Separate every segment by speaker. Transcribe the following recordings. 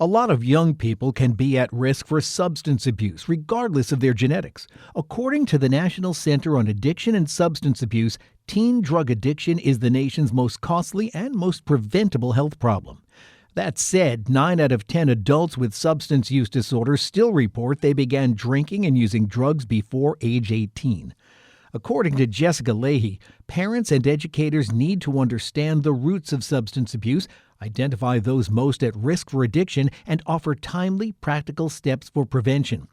Speaker 1: A lot of young people can be at risk for substance abuse, regardless of their genetics. According to the National Center on Addiction and Substance Abuse, teen drug addiction is the nation's most costly and most preventable health problem. That said, 9 out of 10 adults with substance use disorders still report they began drinking and using drugs before age 18. According to Jessica Lahey, parents and educators need to understand the roots of substance abuse, identify those most at risk for addiction, and offer timely, practical steps for prevention.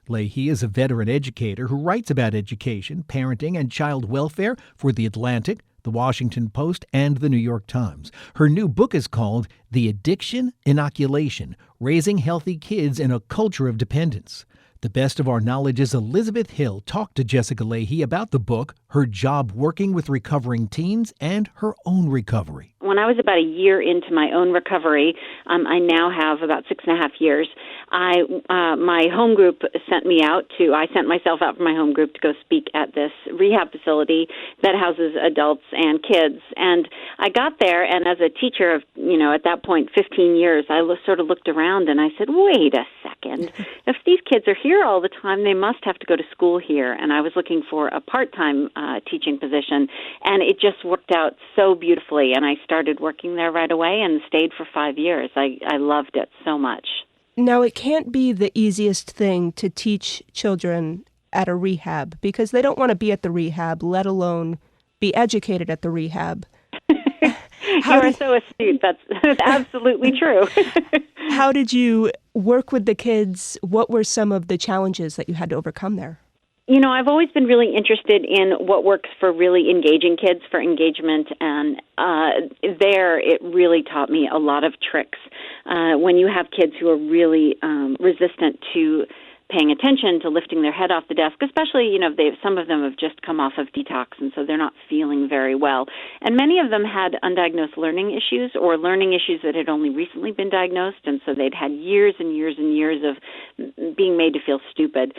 Speaker 1: Lahey is a veteran educator who writes about education, parenting, and child welfare for The Atlantic, The Washington Post, and The New York Times. Her new book is called The Addiction Inoculation: Raising Healthy Kids in a Culture of Dependence. The Best of Our Knowledge's Elizabeth Hill talked to Jessica Lahey about the book, her job working with recovering teens, and her own recovery.
Speaker 2: When I was about a year into my own recovery, I now have about 6.5 years, my home group I sent myself out from my home group to go speak at this rehab facility that houses adults and kids. And I got there, and as a teacher of, at that point, 15 years, I sort of looked around and I said, wait a second. If these kids are here all the time, they must have to go to school here. And I was looking for a part-time teaching position, and it just worked out so beautifully. And I started working there right away and stayed for 5 years. I loved it so much.
Speaker 3: Now, it can't be the easiest thing to teach children at a rehab because they don't want to be at the rehab, let alone be educated at the rehab.
Speaker 2: You're so astute. That's absolutely true.
Speaker 3: How did you work with the kids? What were some of the challenges that you had to overcome there?
Speaker 2: I've always been really interested in what works for really engaging kids, for engagement, and there it really taught me a lot of tricks. When you have kids who are really resistant to paying attention, to lifting their head off the desk, especially, some of them have just come off of detox, and so they're not feeling very well. And many of them had undiagnosed learning issues or learning issues that had only recently been diagnosed, and so they'd had years and years and years of being made to feel stupid.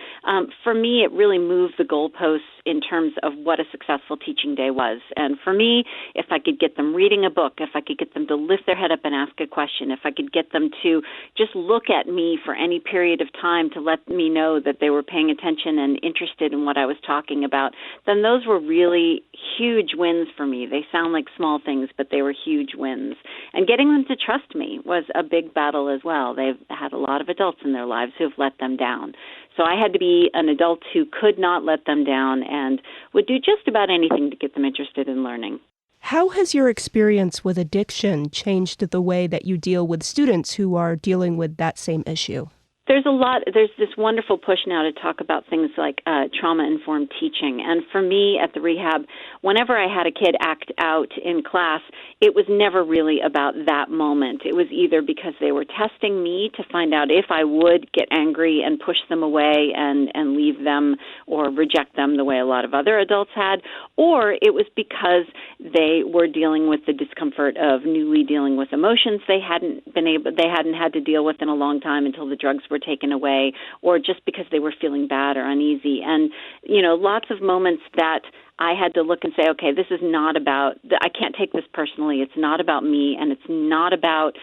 Speaker 2: For me, it really moved the goalposts in terms of what a successful teaching day was. And for me, if I could get them reading a book, if I could get them to lift their head up and ask a question, if I could get them to just look at me for any period of time to let me know that they were paying attention and interested in what I was talking about, then those were really huge wins for me. They sound like small things, but they were huge wins. And getting them to trust me was a big battle as well. They've had a lot of adults in their lives who have let them down. So I had to be an adult who could not let them down and would do just about anything to get them interested in learning.
Speaker 3: How has your experience with addiction changed the way that you deal with students who are dealing with that same issue?
Speaker 2: There's this wonderful push now to talk about things like trauma-informed teaching. And for me at the rehab, whenever I had a kid act out in class, it was never really about that moment. It was either because they were testing me to find out if I would get angry and push them away and leave them or reject them the way a lot of other adults had, or it was because they were dealing with the discomfort of newly dealing with emotions they hadn't had to deal with in a long time until the drugs were taken away, or just because they were feeling bad or uneasy. And, lots of moments that I had to look and say, okay, this is not about, I can't take this personally. It's not about me, and it's not about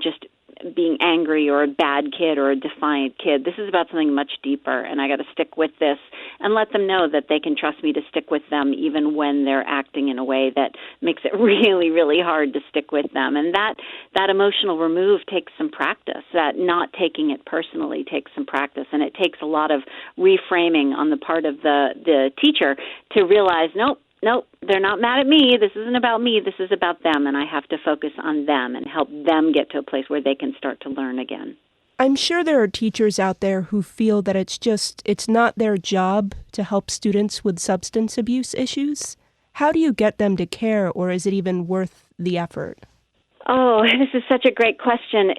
Speaker 2: just being angry or a bad kid or a defiant kid. This is about something much deeper, and I got to stick with this and let them know that they can trust me to stick with them even when they're acting in a way that makes it really, really hard to stick with them. And that emotional remove takes some practice. That not taking it personally takes some practice, and it takes a lot of reframing on the part of the teacher to realize, nope, they're not mad at me. This isn't about me. This is about them, and I have to focus on them and help them get to a place where they can start to learn again.
Speaker 3: I'm sure there are teachers out there who feel that it's not their job to help students with substance abuse issues. How do you get them to care, or is it even worth the effort?
Speaker 2: Oh, this is such a great question.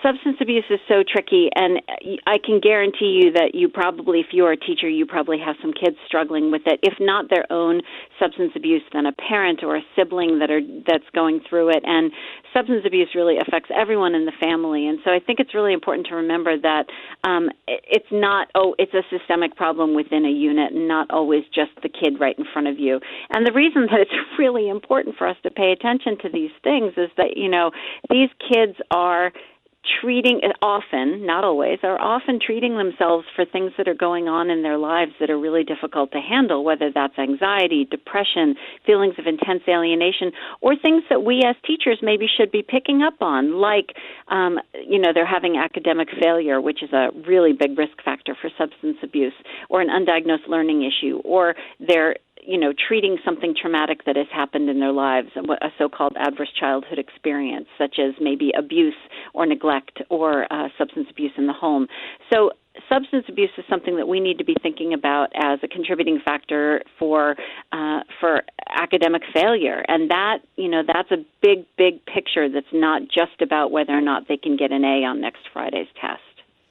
Speaker 2: Substance abuse is so tricky, and I can guarantee you that you probably, if you're a teacher, you probably have some kids struggling with it. If not their own substance abuse, then a parent or a sibling that's going through it. And substance abuse really affects everyone in the family. And so I think it's really important to remember that it's not, it's a systemic problem within a unit, and not always just the kid right in front of you. And the reason that it's really important for us to pay attention to these things is that, these kids are not always, are often treating themselves for things that are going on in their lives that are really difficult to handle, whether that's anxiety, depression, feelings of intense alienation, or things that we as teachers maybe should be picking up on, like, they're having academic failure, which is a really big risk factor for substance abuse, or an undiagnosed learning issue, or they're treating something traumatic that has happened in their lives, a so-called adverse childhood experience, such as maybe abuse or neglect or substance abuse in the home. So substance abuse is something that we need to be thinking about as a contributing factor for academic failure. And that's a big, big picture that's not just about whether or not they can get an A on next Friday's test.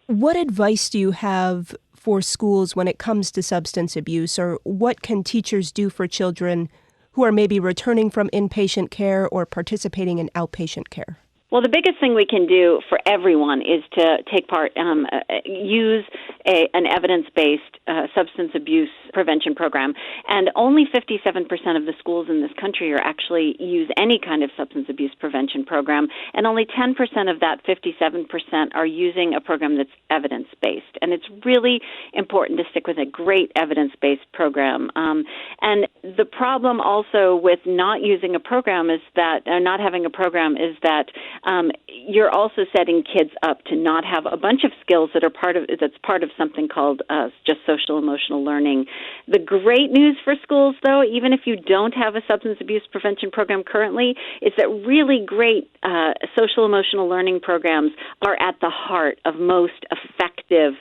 Speaker 3: What advice do you have for schools when it comes to substance abuse, or what can teachers do for children who are maybe returning from inpatient care or participating in outpatient care?
Speaker 2: Well, the biggest thing we can do for everyone is to take part, use an evidence-based substance abuse prevention program. And only 57% of the schools in this country actually use any kind of substance abuse prevention program, and only 10% of that 57% are using a program that's evidence-based. And it's really important to stick with a great evidence-based program. And the problem also with not using a program is that, or not having a program, is that you're also setting kids up to not have a bunch of skills that's part of something called just social emotional learning. The great news for schools, though, even if you don't have a substance abuse prevention program currently, is that really great social emotional learning programs are at the heart of most effective,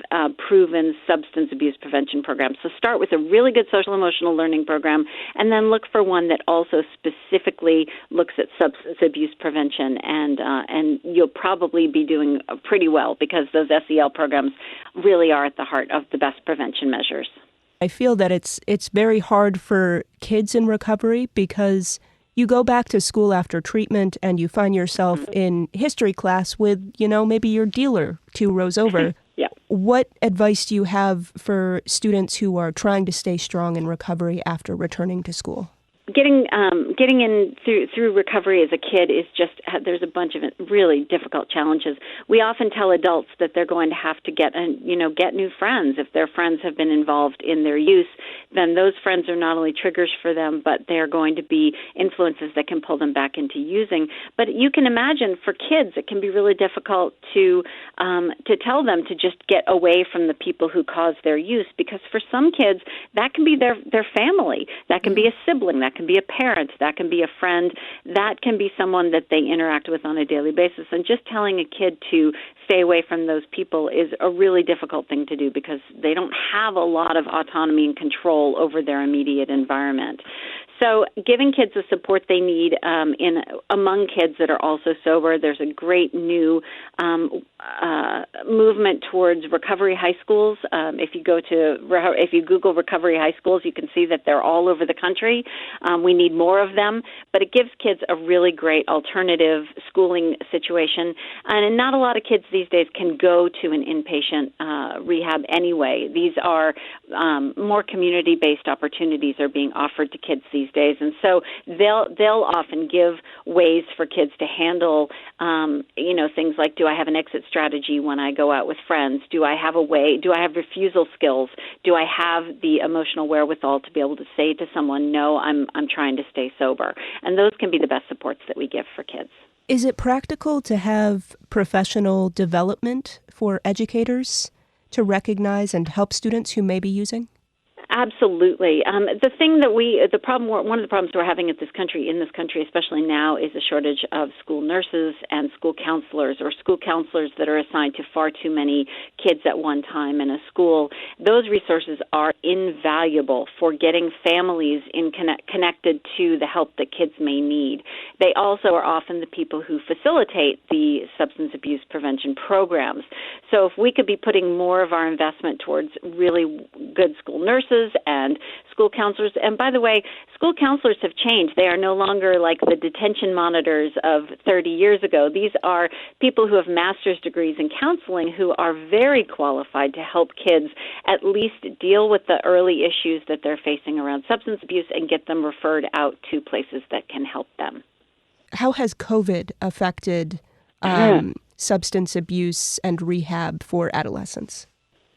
Speaker 2: proven substance abuse prevention programs. So start with a really good social emotional learning program, and then look for one that also specifically looks at substance abuse prevention, and you'll probably be doing pretty well, because those SEL programs really are at the heart of the best prevention measures.
Speaker 3: I feel that it's very hard for kids in recovery, because you go back to school after treatment and you find yourself in history class with, maybe your dealer 2 rows over.
Speaker 2: Yeah.
Speaker 3: What advice do you have for students who are trying to stay strong in recovery after returning to school?
Speaker 2: Getting in through recovery as a kid is just, there's a bunch of really difficult challenges. We often tell adults that they're going to have to get new friends. If their friends have been involved in their use, then those friends are not only triggers for them, but they're going to be influences that can pull them back into using. But you can imagine for kids, it can be really difficult to tell them to just get away from the people who cause their use, because for some kids, that can be their family, that can be a sibling, that can be a parent, that can be a friend, that can be someone that they interact with on a daily basis. And just telling a kid to stay away from those people is a really difficult thing to do, because they don't have a lot of autonomy and control over their immediate environment. So giving kids the support they need among kids that are also sober. There's a great new movement towards recovery high schools. If you Google recovery high schools, you can see that they're all over the country. We need more of them, but it gives kids a really great alternative schooling situation. And not a lot of kids these days can go to an inpatient rehab anyway. These are more community-based opportunities are being offered to kids these days, and so they'll often give ways for kids to handle, things like, do I have an exit strategy when I go out with friends? Do I have refusal skills? Do I have the emotional wherewithal to be able to say to someone, no, I'm trying to stay sober? And those can be the best supports that we give for kids.
Speaker 3: Is it practical to have professional development for educators to recognize and help students who may be using?
Speaker 2: Absolutely. One of the problems we're having in this country, especially now, is a shortage of school nurses and school counselors, or school counselors that are assigned to far too many kids at one time in a school. Those resources are invaluable for getting families connected to the help that kids may need. They also are often the people who facilitate the substance abuse prevention programs. So if we could be putting more of our investment towards really good school nurses and school counselors. And by the way, school counselors have changed. They are no longer like the detention monitors of 30 years ago. These are people who have master's degrees in counseling who are very qualified to help kids at least deal with the early issues that they're facing around substance abuse and get them referred out to places that can help them.
Speaker 3: How has COVID affected substance abuse and rehab for adolescents?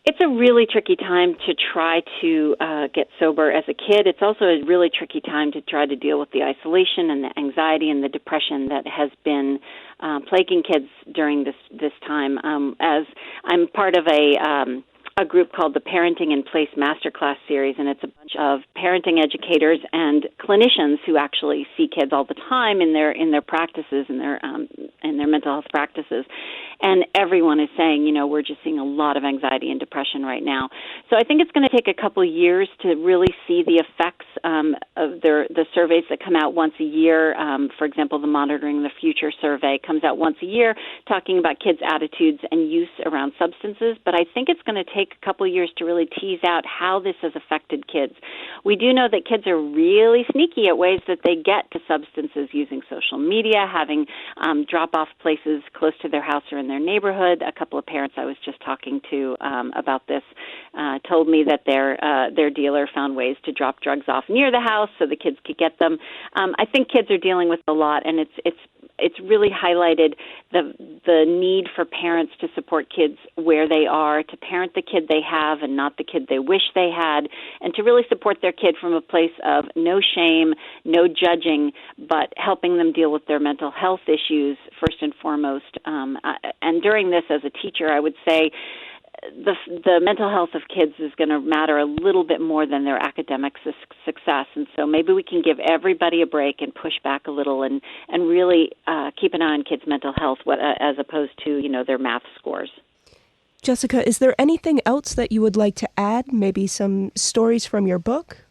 Speaker 2: It's a really tricky time to try to get sober as a kid. It's also a really tricky time to try to deal with the isolation and the anxiety and the depression that has been plaguing kids during this time. As I'm part of a group called the Parenting in Place Masterclass Series, and it's a bunch of parenting educators and clinicians who actually see kids all the time in their practices, in their mental health practices. And everyone is saying, we're just seeing a lot of anxiety and depression right now. So I think it's going to take a couple of years to really see the effects of the surveys that come out once a year. For example, the Monitoring the Future survey comes out once a year talking about kids' attitudes and use around substances. But I think it's going to take a couple of years to really tease out how this has affected kids. We do know that kids are really sneaky at ways that they get to substances using social media, having drop-off places close to their house or in their neighborhood. A couple of parents I was just talking to about this told me that their dealer found ways to drop drugs off near the house so the kids could get them. I think kids are dealing with a lot, and it's really highlighted the need for parents to support kids where they are, to parent the kid they have and not the kid they wish they had, and to really support their kid from a place of no shame, no judging, but helping them deal with their mental health issues first and foremost. And during this, as a teacher, I would say the mental health of kids is going to matter a little bit more than their academic success. And so maybe we can give everybody a break and push back a little and really keep an eye on kids' mental health as opposed to, their math scores.
Speaker 3: Jessica, is there anything else that you would like to add? Maybe some stories from your book?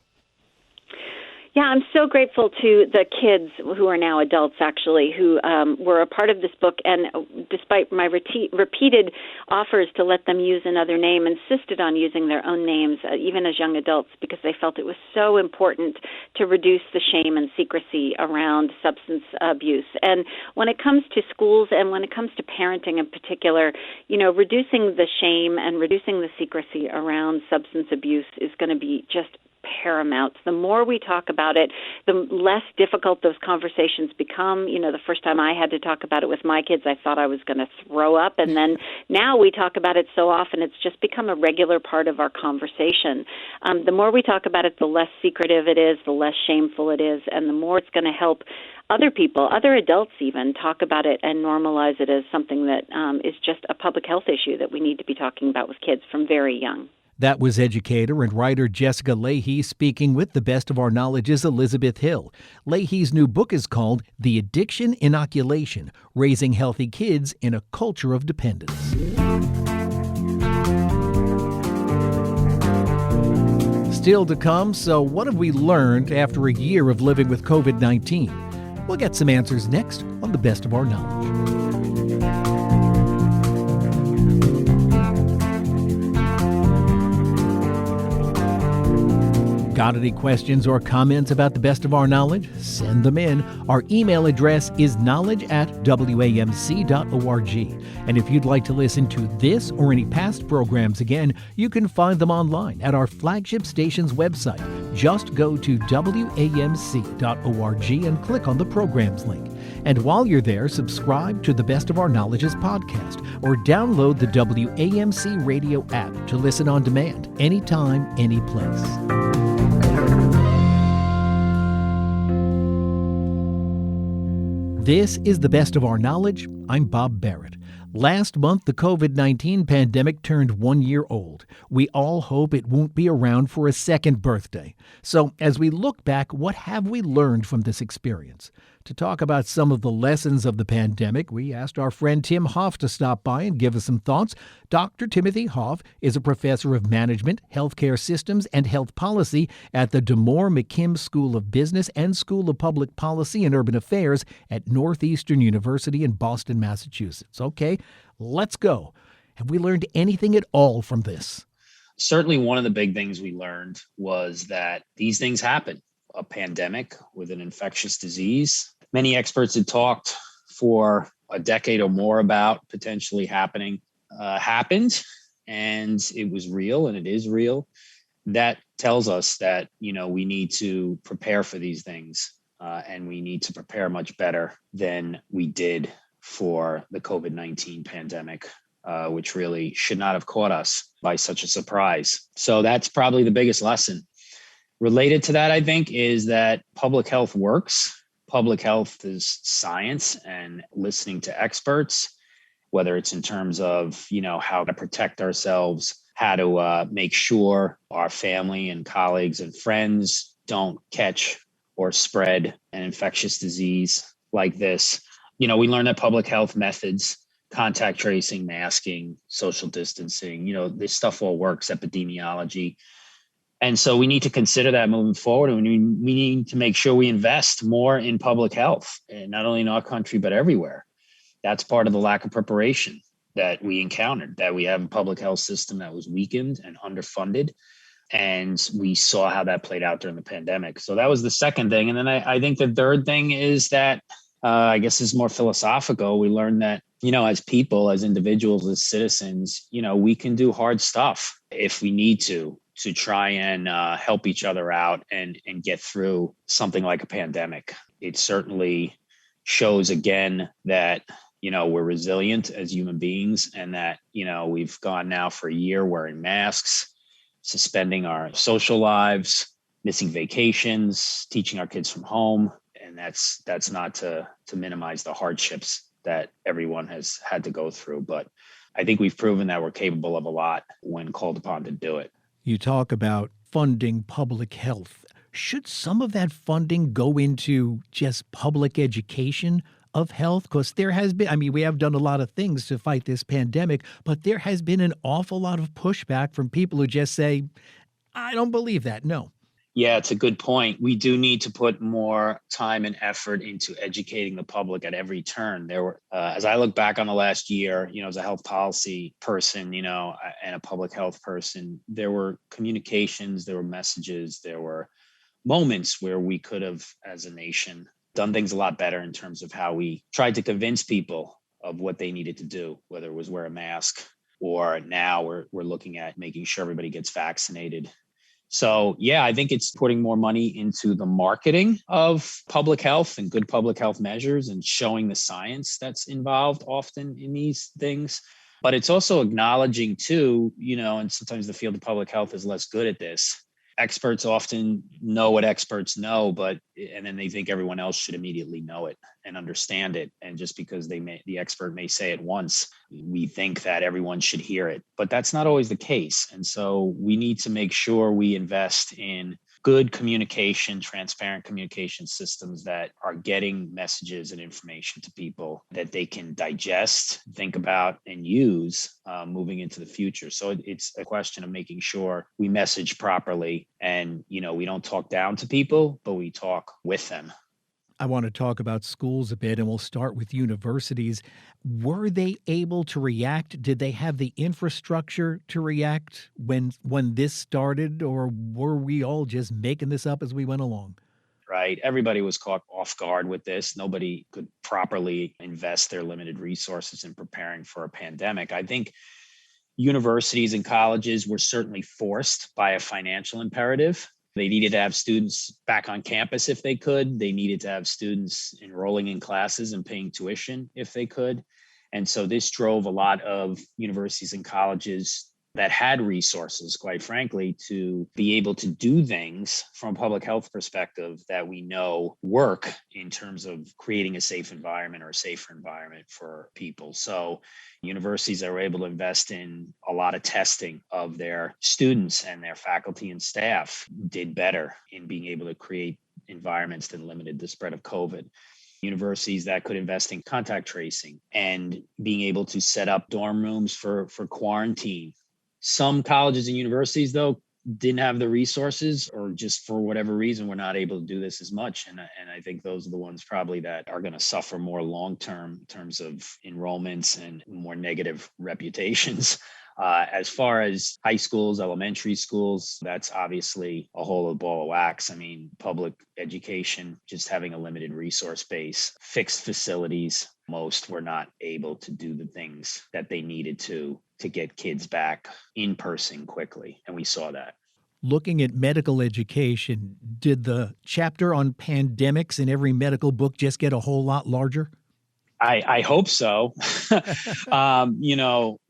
Speaker 2: Yeah, I'm so grateful to the kids who are now adults, actually, who were a part of this book, and despite my repeated offers to let them use another name, insisted on using their own names, even as young adults, because they felt it was so important to reduce the shame and secrecy around substance abuse. And when it comes to schools and when it comes to parenting in particular, reducing the shame and reducing the secrecy around substance abuse is going to be just paramount. The more we talk about it, the less difficult those conversations become. The first time I had to talk about it with my kids, I thought I was going to throw up. And then now we talk about it so often, it's just become a regular part of our conversation. The more we talk about it, the less secretive it is, the less shameful it is, and the more it's going to help other people, other adults even, talk about it and normalize it as something that is just a public health issue that we need to be talking about with kids from very young.
Speaker 1: That was educator and writer Jessica Lahey speaking with the best of our knowledge's Elizabeth Hill. Lahey's new book is called The Addiction Inoculation: Raising Healthy Kids in a Culture of Dependence. Still to come, so what have we learned after a year of living with COVID-19? We'll get some answers next on The Best of Our Knowledge. Got any questions or comments about The Best of Our Knowledge? Send them in. Our email address is knowledge@wamc.org. And if you'd like to listen to this or any past programs again, you can find them online at our flagship station's website. Just go to wamc.org and click on the programs link. And while you're there, subscribe to the Best of Our Knowledge's podcast or download the WAMC radio app to listen on demand, anytime, any place. This is The Best of Our Knowledge. I'm Bob Barrett. Last month, the COVID-19 pandemic turned 1 year old. We all hope it won't be around for a second birthday. So, as we look back, what have we learned from this experience? To talk about some of the lessons of the pandemic, we asked our friend Tim Hoff to stop by and give us some thoughts. Dr. Timothy Hoff is a professor of management, healthcare systems, and health policy at the DeMoore McKim School of Business and School of Public Policy and Urban Affairs at Northeastern University in Boston, Massachusetts. Okay, let's go. Have we learned anything at all from this?
Speaker 4: Certainly one of the big things we learned was that these things happen. A pandemic with an infectious disease. Many experts had talked for a decade or more about potentially happened, and it was real, and it is real. That tells us that, we need to prepare for these things, and we need to prepare much better than we did for the COVID-19 pandemic, which really should not have caught us by such a surprise. So that's probably the biggest lesson. Related to that, I think, is that public health works. Public health is science and listening to experts, whether it's in terms of, how to protect ourselves, how to make sure our family and colleagues and friends don't catch or spread an infectious disease like this. We learned that public health methods, contact tracing, masking, social distancing, this stuff all works, epidemiology. And so we need to consider that moving forward. And we need to make sure we invest more in public health, and not only in our country, but everywhere. That's part of the lack of preparation that we encountered, that we have a public health system that was weakened and underfunded. And we saw how that played out during the pandemic. So that was the second thing. And then I think the third thing is that, I guess is more philosophical. We learned that, as people, as individuals, as citizens, we can do hard stuff if we need to try and help each other out and get through something like a pandemic. It certainly shows again that, we're resilient as human beings, and that, we've gone now for a year wearing masks, suspending our social lives, missing vacations, teaching our kids from home. And that's not to minimize the hardships that everyone has had to go through. But I think we've proven that we're capable of a lot when called upon to do it.
Speaker 1: You talk about funding public health. Should some of that funding go into just public education of health? Because there has been, we have done a lot of things to fight this pandemic, but there has been an awful lot of pushback from people who just say, I don't believe that. No.
Speaker 4: Yeah, it's a good point. We do need to put more time and effort into educating the public at every turn. There were, as I look back on the last year, as a health policy person, and a public health person, there were communications, there were messages, there were moments where we could have, as a nation, done things a lot better in terms of how we tried to convince people of what they needed to do, whether it was wear a mask, or now we're looking at making sure everybody gets vaccinated. So, yeah, I think it's putting more money into the marketing of public health and good public health measures and showing the science that's involved often in these things. But it's also acknowledging too, and sometimes the field of public health is less good at this. Experts often know what experts know, and then they think everyone else should immediately know it and understand it. And just because the expert may say it once, we think that everyone should hear it, but that's not always the case. And so we need to make sure we invest in good communication, transparent communication systems that are getting messages and information to people that they can digest, think about, and use moving into the future. So it's a question of making sure we message properly and, we don't talk down to people, but we talk with them.
Speaker 1: I want to talk about schools a bit, and we'll start with universities. Were they able to react? Did they have the infrastructure to react when this started, or were we all just making this up as we went along?
Speaker 4: Right. Everybody was caught off guard with this. Nobody could properly invest their limited resources in preparing for a pandemic. I think universities and colleges were certainly forced by a financial imperative. They needed to have students back on campus if they could. They needed to have students enrolling in classes and paying tuition if they could. And so this drove a lot of universities and colleges that had resources, quite frankly, to be able to do things from a public health perspective that we know work in terms of creating a safe environment or a safer environment for people. So universities that were able to invest in a lot of testing of their students and their faculty and staff did better in being able to create environments that limited the spread of COVID. Universities that could invest in contact tracing and being able to set up dorm rooms for quarantine. Some colleges and universities, though, didn't have the resources, or just for whatever reason, were not able to do this as much. And I think those are the ones probably that are going to suffer more long-term in terms of enrollments and more negative reputations. As far as high schools, elementary schools, that's obviously a whole ball of wax. Public education, just having a limited resource base, fixed facilities. Most were not able to do the things that they needed to get kids back in person quickly. And we saw that.
Speaker 1: Looking at medical education, did the chapter on pandemics in every medical book just get a whole lot larger?
Speaker 4: I hope so.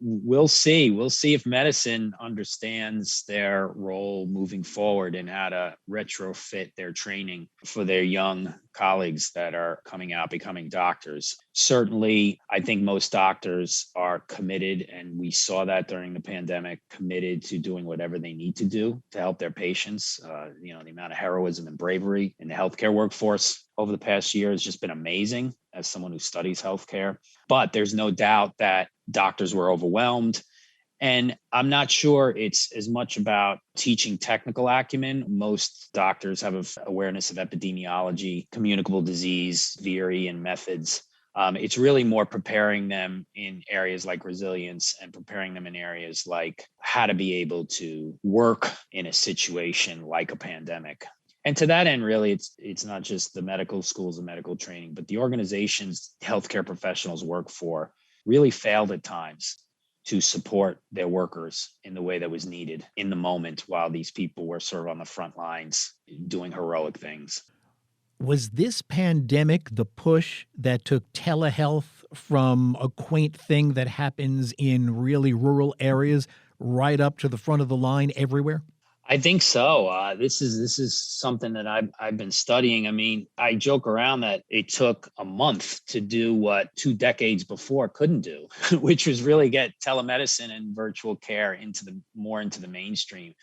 Speaker 4: We'll see. We'll see if medicine understands their role moving forward and how to retrofit their training for their young colleagues that are coming out, becoming doctors. Certainly, I think most doctors are committed, and we saw that during the pandemic, committed to doing whatever they need to do to help their patients. The amount of heroism and bravery in the healthcare workforce over the past year has just been amazing as someone who studies healthcare. But there's no doubt that doctors were overwhelmed. And I'm not sure it's as much about teaching technical acumen. Most doctors have an awareness of epidemiology, communicable disease, theory, and methods. It's really more preparing them in areas like resilience and preparing them in areas like how to be able to work in a situation like a pandemic. And to that end, really, it's not just the medical schools and medical training, but the organizations healthcare professionals work for really failed at times to support their workers in the way that was needed in the moment while these people were sort of on the front lines doing heroic things.
Speaker 1: Was this pandemic the push that took telehealth from a quaint thing that happens in really rural areas right up to the front of the line everywhere?
Speaker 4: I think so. This is something that I've been studying. I mean, I joke around that it took a month to do what 2 decades before couldn't do, which was really get telemedicine and virtual care into the mainstream.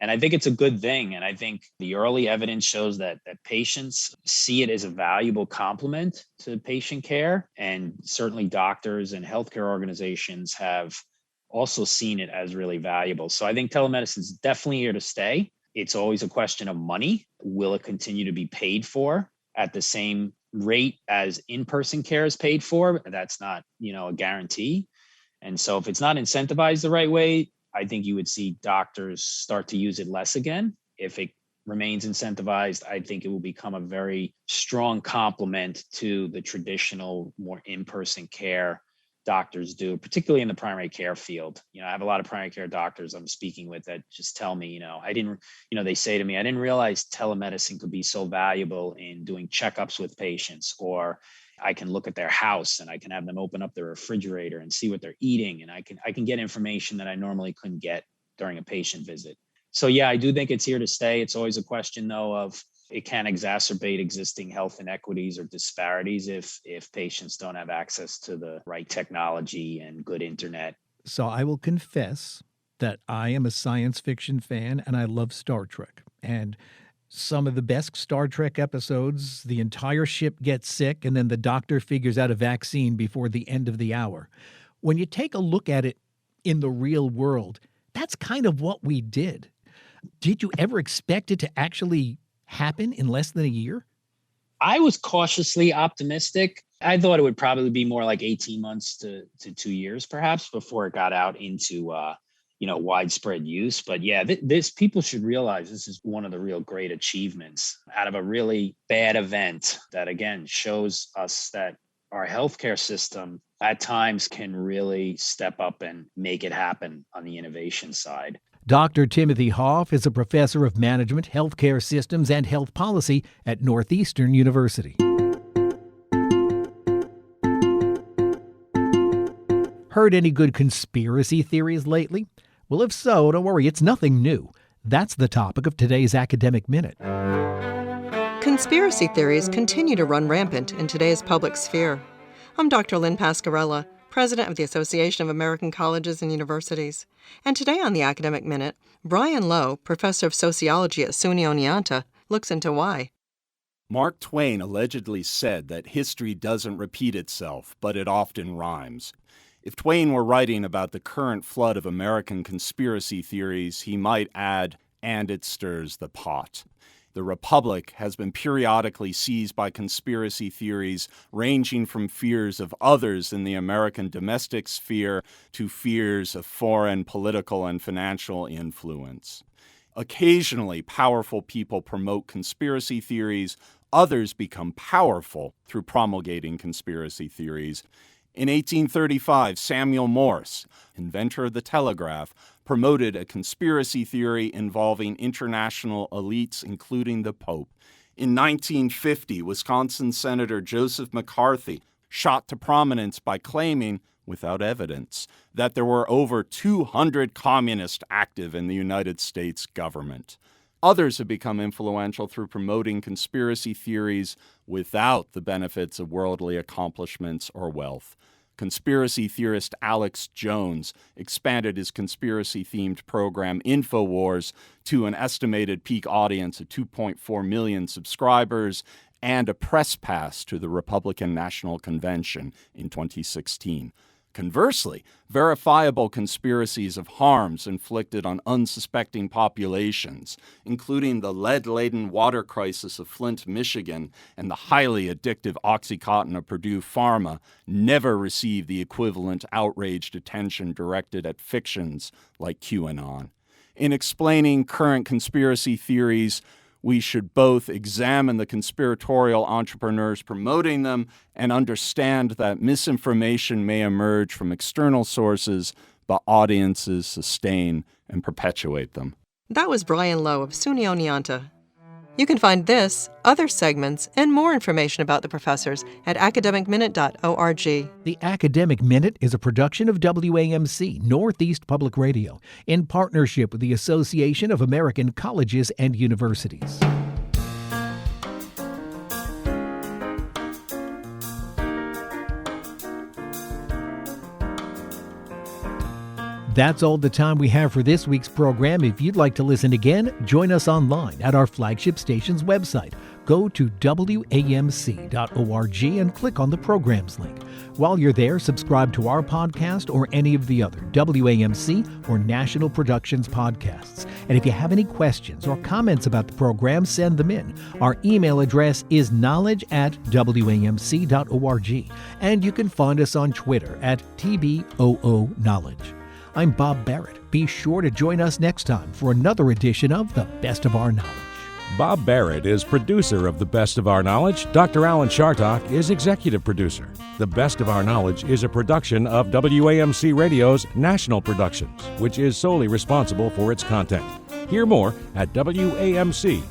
Speaker 4: And I think it's a good thing. And I think the early evidence shows that patients see it as a valuable complement to patient care. And certainly doctors and healthcare organizations have also seen it as really valuable. So I think telemedicine is definitely here to stay. It's always a question of money. Will it continue to be paid for at the same rate as in-person care is paid for? That's not, a guarantee. And so if it's not incentivized the right way, I think you would see doctors start to use it less again. If it remains incentivized, I think it will become a very strong complement to the traditional, more in-person care doctors do, particularly in the primary care field. I have a lot of primary care doctors I'm speaking with that just tell me, they say to me, I didn't realize telemedicine could be so valuable in doing checkups with patients, or I can look at their house and I can have them open up their refrigerator and see what they're eating. And I can get information that I normally couldn't get during a patient visit. So yeah, I do think it's here to stay. It's always a question though of it can exacerbate existing health inequities or disparities if patients don't have access to the right technology and good internet.
Speaker 1: So I will confess that I am a science fiction fan and I love Star Trek. And some of the best Star Trek episodes, the entire ship gets sick and then the doctor figures out a vaccine before the end of the hour. When you take a look at it in the real world, that's kind of what we did. Did you ever expect it to actually happen in less than a year?
Speaker 4: I was cautiously optimistic. I thought it would probably be more like 18 months to 2 years, perhaps, before it got out into widespread use. But yeah, this people should realize this is one of the real great achievements out of a really bad event that, again, shows us that our healthcare system at times can really step up and make it happen on the innovation side.
Speaker 1: Dr. Timothy Hoff is a professor of management, healthcare systems, and health policy at Northeastern University. Heard any good conspiracy theories lately? Well, if so, don't worry, it's nothing new. That's the topic of today's Academic Minute.
Speaker 5: Conspiracy theories continue to run rampant in today's public sphere. I'm Dr. Lynn Pascarella, President of the Association of American Colleges and Universities. And today on the Academic Minute, Brian Lowe, Professor of Sociology at SUNY Oneonta, looks into why.
Speaker 6: Mark Twain allegedly said that history doesn't repeat itself, but it often rhymes. If Twain were writing about the current flood of American conspiracy theories, he might add, and it stirs the pot. The Republic has been periodically seized by conspiracy theories ranging from fears of others in the American domestic sphere to fears of foreign political and financial influence. Occasionally, powerful people promote conspiracy theories. Others become powerful through promulgating conspiracy theories. In 1835, Samuel Morse, inventor of the telegraph, promoted a conspiracy theory involving international elites, including the Pope. In 1950, Wisconsin Senator Joseph McCarthy shot to prominence by claiming, without evidence, that there were over 200 communists active in the United States government. Others have become influential through promoting conspiracy theories without the benefits of worldly accomplishments or wealth. Conspiracy theorist Alex Jones expanded his conspiracy-themed program InfoWars to an estimated peak audience of 2.4 million subscribers and a press pass to the Republican National Convention in 2016. Conversely, verifiable conspiracies of harms inflicted on unsuspecting populations, including the lead-laden water crisis of Flint, Michigan, and the highly addictive OxyContin of Purdue Pharma, never received the equivalent outraged attention directed at fictions like QAnon. In explaining current conspiracy theories, we should both examine the conspiratorial entrepreneurs promoting them and understand that misinformation may emerge from external sources, but audiences sustain and perpetuate them.
Speaker 5: That was Brian Lowe of SUNY Oneonta. You can find this, other segments, and more information about the professors at academicminute.org.
Speaker 1: The Academic Minute is a production of WAMC, Northeast Public Radio, in partnership with the Association of American Colleges and Universities. That's all the time we have for this week's program. If you'd like to listen again, join us online at our flagship station's website. Go to WAMC.org and click on the programs link. While you're there, subscribe to our podcast or any of the other WAMC or National Productions podcasts. And if you have any questions or comments about the program, send them in. Our email address is knowledge@WAMC.org. And you can find us on Twitter at TBOOKnowledge. I'm Bob Barrett. Be sure to join us next time for another edition of The Best of Our Knowledge.
Speaker 7: Bob Barrett is producer of The Best of Our Knowledge. Dr. Alan Chartock is executive producer. The Best of Our Knowledge is a production of WAMC Radio's National Productions, which is solely responsible for its content. Hear more at WAMC.org.